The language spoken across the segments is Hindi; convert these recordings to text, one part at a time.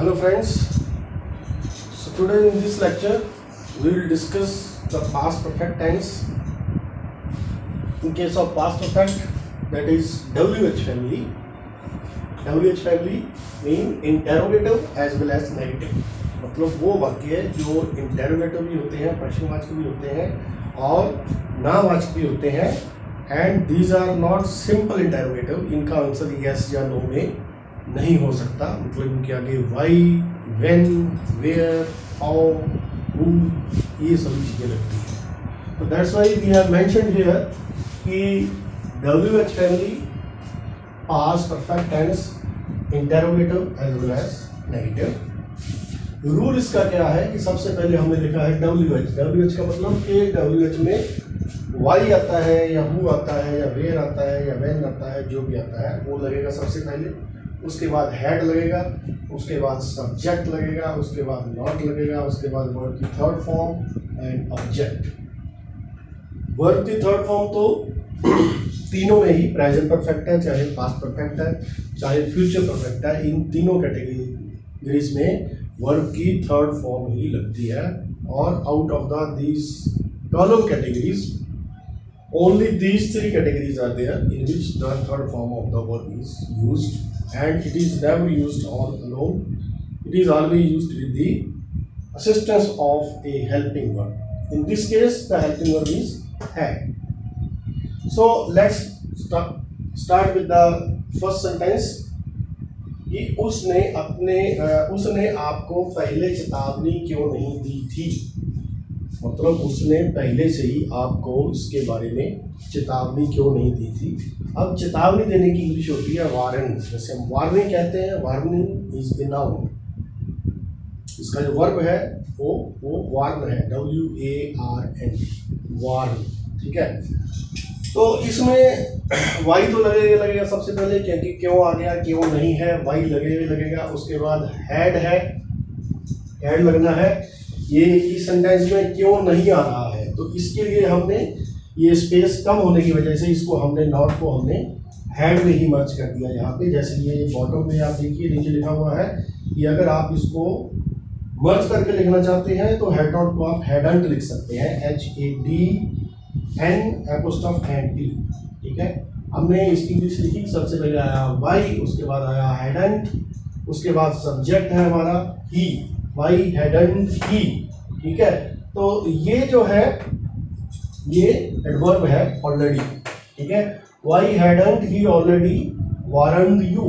Hello friends, so today in this lecture we will discuss the past perfect tense. In case of past perfect, that is WH family. WH family mean interrogative as well as negative. मतलब वो वाक्य जो इंटेरोगेटिव भी होते हैं, प्रश्नवाचक भी होते हैं और नावाचक भी होते हैं, and these are not simple interrogative. इनका आंसर यस या नो में नहीं हो सकता. मतलब इनके आगे why, when, where, how, who, ये सभी चीज़ें लगती हैं. तो that's why we have mentioned here कि WH family past perfect tense interrogative as well as negative. Rule इसका क्या है कि सबसे पहले हमने लिखा है WH का मतलब कि WH में वाई आता है या हु आता है या वेयर आता है या व्हेन आता है, जो भी आता है वो लगेगा सबसे पहले. उसके बाद हेड लगेगा, उसके बाद सब्जेक्ट लगेगा, उसके बाद नॉट लगेगा, उसके बाद वर्ब की third form and object. Verb की थर्ड फॉर्म तो तीनों में ही प्रेजेंट परफेक्ट है, चाहे पास्ट परफेक्ट है, चाहे फ्यूचर परफेक्ट है. इन तीनों कैटेगरीज में वर्ब की थर्ड फॉर्म ही लगती है. और out of these 12 categories only these 3 categories are there in which the third form of the verb is used, and it is never used all alone. It is always used with the assistance of a helping verb. In this case the helping verb is had. So let's start with the first sentence कि उसने आपको पहले चेतावनी क्यों नहीं दी थी. मतलब उसने पहले से ही आपको इसके बारे में चेतावनी क्यों नहीं दी थी. अब चेतावनी देने की इंग्लिश होती है वार्निंग. जैसे हम वार्निंग कहते हैं, वार्निंग इज द नाउन. इसका जो वर्ब है वो वार्न है, WARN, वार्न. ठीक है. तो इसमें वाई तो लगेगा सबसे पहले, क्योंकि क्यों आ गया, क्यों नहीं है, वाई लगेगा. उसके बाद हेड है, हेड लगना है. ये इस सेंटेंस में क्यों नहीं आ रहा है, तो इसके लिए हमने ये स्पेस कम होने की वजह से इसको हमने नॉट को हमने हेड में ही मर्ज कर दिया यहाँ पे. जैसे ये बॉटम में आप देखिए नीचे लिखा हुआ है कि अगर आप इसको मर्ज करके लिखना चाहते हैं तो हेड नॉट को आप हेडंट लिख सकते हैं, HADN'. ठीक है. हमने इसकी इंग्लिश लिखी, सबसे पहले आया वाई, उसके बाद आया हेडंट, उसके बाद सब्जेक्ट है हमारा ही, वाई हेडंट ही. ठीक है. तो ये जो है ये एडवर्ब है ऑलरेडी. ठीक है. Why hadn't he already warned you.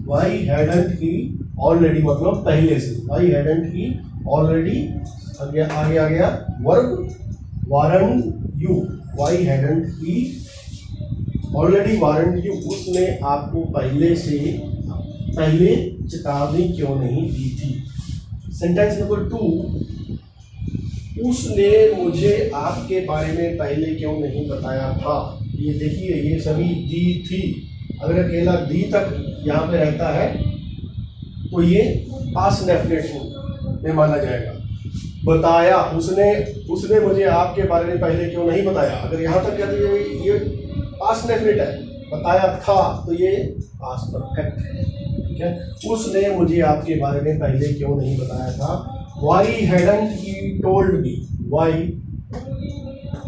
Why hadn't he already मतलब पहले से, वाई हेडंट ही ऑलरेडी आगे आ गया verb warned you. Why hadn't he already warned you. उसने आपको पहले चेतावनी क्यों नहीं दी थी. सेंटेंस नंबर 2, उसने मुझे आपके बारे में पहले क्यों नहीं बताया था. ये देखिए ये सभी दी थी. अगर अकेला दी तक यहाँ पे रहता है तो ये पास्ट डेफिनेट में माना जाएगा. बताया, उसने मुझे आपके बारे में पहले क्यों नहीं बताया. अगर यहाँ तक कहते हैं ये पास्ट डेफिनेट है. बताया था तो ये पास्ट परफेक्ट है. ठीक है. उसने मुझे आपके बारे में पहले क्यों नहीं बताया था. Why hadn't he told me. Why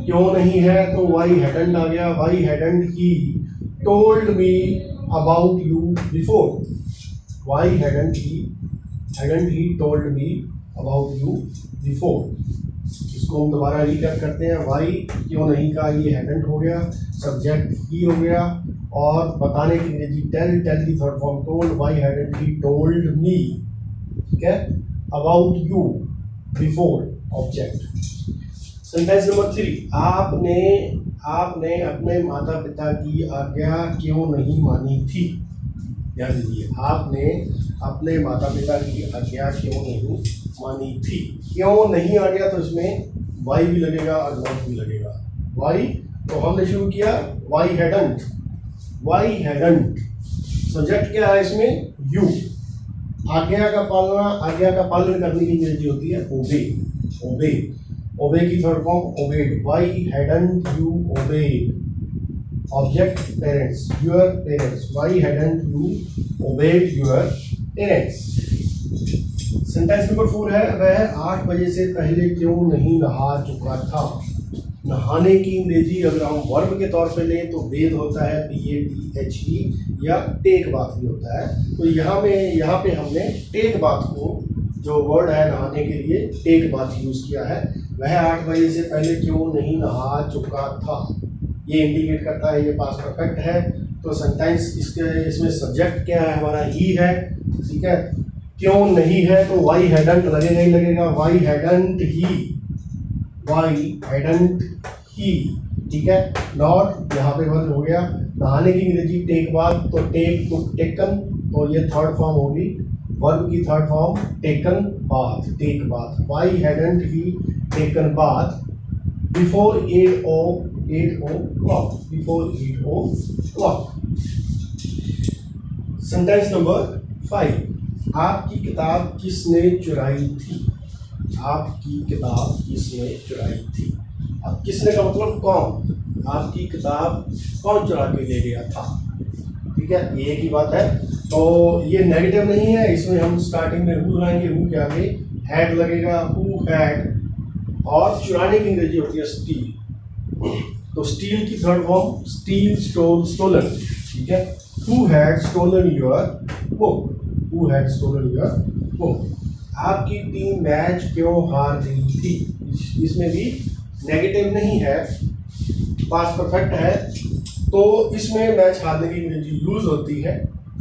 क्यों नहीं है तो वाई हेडंट आ गया. Why hadn't he told me about you before. Why hadn't he told me about you before. इसको हम दोबारा रिकैप करते हैं. वाई क्यों नहीं का ये हेडंट हो गया, सब्जेक्ट ही हो गया, और बताने की अंग्रेजी टेल की third form told. Why hadn't he told me. ठीक है. About you before object. Sentence number 3, आपने अपने माता पिता की आज्ञा क्यों नहीं मानी थी. ध्यान दीजिए, आपने अपने माता पिता की आज्ञा क्यों नहीं मानी थी. क्यों नहीं आ गया तो इसमें वाई भी लगेगा और नॉट भी लगेगा. वाई तो हमने शुरू किया वाई हेडंट. वाई हेडंट सब्जेक्ट क्या है इसमें, यू. आज्ञा का पालन करने की अंग्रेजी होती है ओबे. ओबे की third form obeyed. Why hadn't you obeyed. Object parents, your parents. Why hadn't you obeyed your parents. Sentence number 4 है, वह 8 बजे से पहले क्यों नहीं नहा चुका था। नहाने की अंग्रेजी अगर हम वर्ब के तौर पे लें तो बेद होता है BATHE, या टेक बाथ भी होता है। तो यहाँ पे हमने टेक बाथ को, जो वर्ड है नहाने के लिए, टेक बाथ यूज किया है। वह 8 बजे से पहले क्यों नहीं नहा चुका था, ये इंडिकेट करता है ये पास्ट परफेक्ट है। तो सेंटेंस इसमें सब्जेक्ट क्या है हमारा, ही है, ठीक है। क्यों नहीं है तो वाई हैडंट लगेगा ही लगेगा, वाई हैडंट ही, ठीक है। नॉट यहाँ पे वर्ब हो गया। नहाने की अंग्रेजी टेक बाथ, तो टेक टू टेकन, तो ये थर्ड फॉर्म होगी वर्ब की, third form taken bath, take bath. Why hadn't he taken bath before 8 o'clock, before 8 o'clock। Sentence number 5, आपकी किताब किसने चुराई थी। आपकी किताब किसने चुराई थी। अब किसने का मतलब कौन, आपकी किताब कौन चुरा के ले गया था, ठीक है, ये की बात है। तो ये नेगेटिव नहीं है, इसमें हम स्टार्टिंग में हु लगाएंगे, हु के आगे हैड लगेगा, हु हैड। और चुराने की अंग्रेजी होती है स्टील, तो स्टील की third form steal, stole, stolen, ठीक है। Who had stolen your book, who had stolen your book. आपकी टीम मैच क्यों हार गई थी, इसमें भी नेगेटिव नहीं है, पास्ट परफेक्ट है। तो इसमें मैच हारने की अंग्रेजी यूज होती है,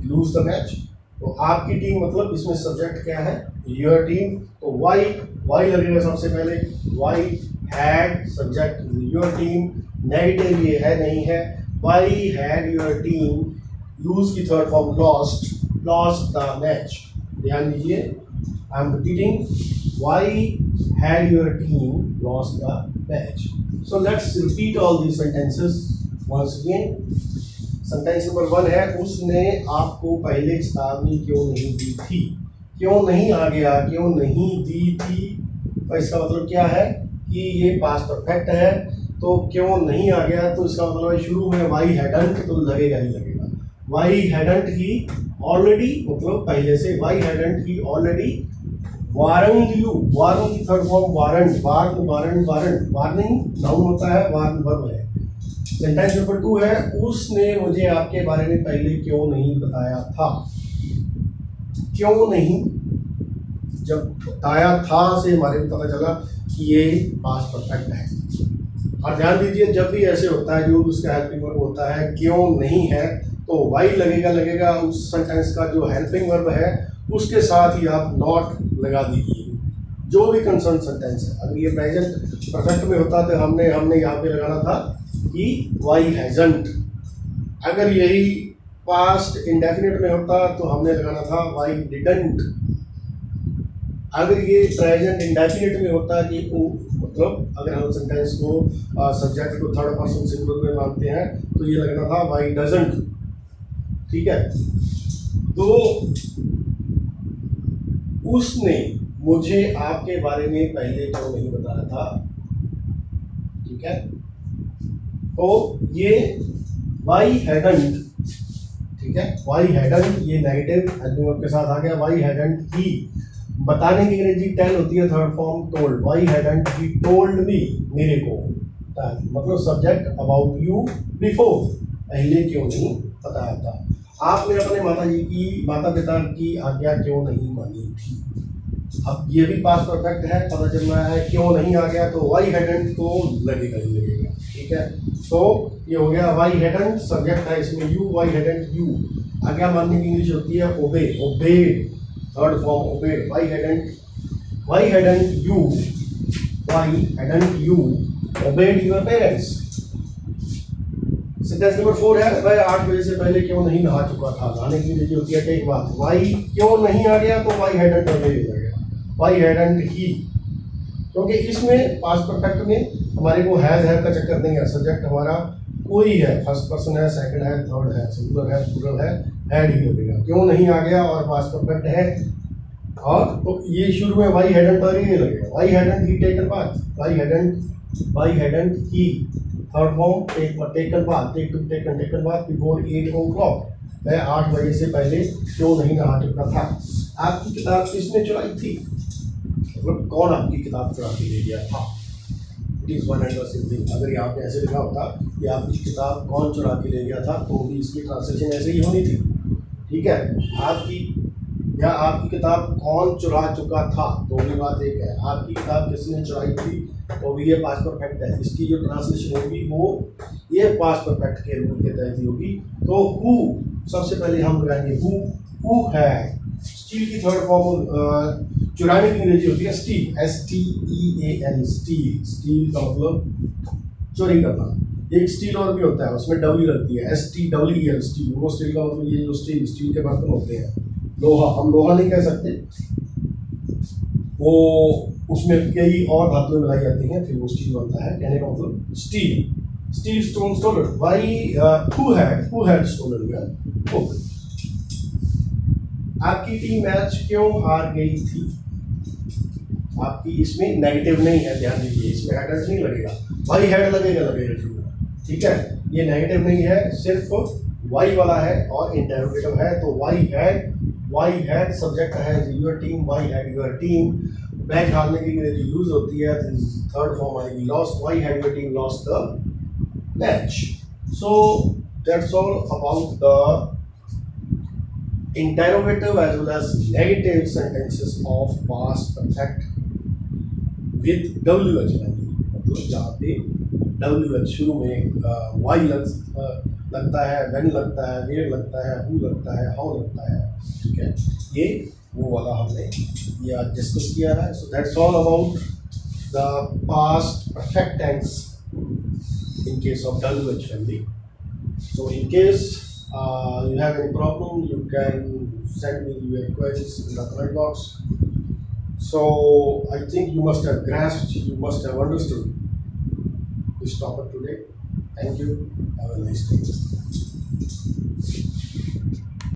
लूज द मैच। तो आपकी टीम मतलब इसमें सब्जेक्ट क्या है, योर टीम, तो वाई लगेगा सबसे पहले। Why had subject your team, negative ये है नहीं है। Why had your team, use की third form lost the match. ध्यान दीजिए, I am repeating, why had your team lost the match. So let's repeat all these sentences once again. Sentence number 1 है, उसने आपको पहले चेतावनी क्यों नहीं दी थी। क्यों नहीं आ गया, क्यों नहीं दी थी, तो इसका मतलब क्या है कि ये पास्ट परफेक्ट है। तो क्यों नहीं आ गया, तो इसका मतलब है शुरू में वाई हैडंट, तो लगेगा ही लगेगा। वाई हैडंट ही ऑलरेडी, मतलब पहले से, why hadn't he already warrant you, warrant की third form warrant, warning noun होता है, वार्न वर्ब है। सेंटेंस नंबर 2 है, उसने मुझे आपके बारे में पहले क्यों नहीं बताया था। क्यों नहीं, जब बताया था से हमारे को पता चला कि ये पास्ट परफेक्ट है। और ध्यान दीजिए, जब भी ऐसे होता है, जो उसका हेल्पिंग वर्ब होता है, क्यों नहीं है तो वाई लगेगा उस सेंटेंस का जो हेल्पिंग वर्ब है उसके साथ ही आप नॉट लगा दीजिए, जो भी कंसर्न सेंटेंस है। अगर ये प्रेजेंट परफेक्ट में होता तो हमने यहाँ पे लगाना था कि वाई हैजंट। अगर यही पास्ट इंडेफिनिट में होता तो हमने लगाना था वाई डिडंट। अगर ये प्रेजेंट इंडेफिनिट में होता कि मतलब अगर हम सेंटेंस को सब्जेक्ट को थर्ड पर्सन सिंगुलर में मानते हैं तो ये लगना था वाई डजंट, ठीक है। तो उसने मुझे आपके बारे में पहले क्यों नहीं बताया था, ठीक है। तो ये वाई हैडंट, ठीक है, वाई हैडंट, ये नेगेटिव हेल्पिंग वर्ब के साथ आ गया। वाई हैडंट ही, बताने की अंग्रेजी टेल होती है, third form told. Why hadn't he told me, मेरे को, मतलब सब्जेक्ट अबाउट यू बिफोर, पहले क्यों नहीं बताया था। आपने अपने माता पिता की आज्ञा क्यों नहीं मानी थी। अब ये भी पास्ट परफेक्ट है, पता चल रहा है क्यों नहीं आ गया तो वाई हैडंट तो लगेगा ही लगेगा, ठीक है। तो ये हो गया वाई हैडंट, सब्जेक्ट है इसमें यू, वाई हैडंट यू। आज्ञा मानने की इंग्लिश होती है obey, third form obey. Why hadn't you obeyed your parents. Sentence number 4 है, वह 8 बजे से पहले क्यों नहीं नहा चुका था। नहाने की इंग्लिश होती है टेक बाथ। वाई क्यों नहीं आ गया तो वाई हैडंट लगेगा, वाई हैडंट ही, क्योंकि इसमें पास्ट परफेक्ट में हमारे को हैज का चक्कर नहीं है। सब्जेक्ट हमारा कोई है, फर्स्ट पर्सन है, सेकंड है, थर्ड है, सिंगुलर है, प्लूरल है, हैड ही लगेगा। क्यों नहीं आ गया और पास्ट परफेक्ट है, और तो ये शुरू में वाई हैडंट लगेगा। Why hadn't he taken bath, why hadn't he, third form taken bath, taken bath before 8 o'clock। मैं 8 बजे से पहले क्यों नहीं नहा चुका था। आपकी किताब किसने चुराई थी, मतलब कौन आपकी किताब चुरा के ले गया था। It is one and simple. अगर यहाँ पे ऐसे लिखा होता कि आपकी किताब कौन चुरा के ले गया था तो भी इसकी ट्रांसलेशन ऐसे ही होनी थी, ठीक है। आपकी या आपकी किताब कौन चुरा चुका था तो भी बात एक है। आपकी किताब किसने चुराई थी तो भी ये पास्ट परफेक्ट है। इसकी जो ट्रांसलेशन होगी वो ये पास्ट परफेक्ट के रूल के तहत ही होगी। तो हु सबसे पहले हम लगाएंगे हु है। स्टील की थर्ड फॉर्म चुराने की अंग्रेजी होती है स्टील, STEAL, स्टील। स्टील का मतलब चोरी करना। एक स्टील और भी होता है, उसमें डब्ल्यू लगती है, STEEL, स्टील। वो स्टील का मतलब ये जो स्टील के बर्तन होते हैं, लोहा, हम लोहा नहीं कह सकते, वो उसमें कई और धातुएं मिलाई जाती हैं, फिर वो स्टील बनता है। कहने का मतलब steal stone stolen. Why who had stolen. आपकी टीम मैच क्यों हार गई थी। आपकी इसमें नेगेटिव नहीं है, ध्यान दीजिए, इसमें हेडर नहीं लगेगा, वाई हैड लगेगा, ठीक है। ये नेगेटिव नहीं है, सिर्फ वाई वाला है और इंटरोगेटिव है। तो वाई हैड सब्जेक्ट है your team, why had your team. Match हारने की जो यूज होती है थर्ड फॉर्म आएगी lost, why had your team lost the match. So that's all about the interrogative as well as negative sentences of past perfect with WH value। मतलब जहाँ पे WH शुरू में Y लगता है, when लगता है, where लगता है, who लगता है, how लगता है, ठीक है। ये वो वाला हमने ये आज डिस्कस किया है। सो that's all about the past perfect tense in case of WH family। So in case you have any problem, you can send me your queries in the comment box. So I think you must have grasped, you must have understood this topic today. Thank you. Have a nice day.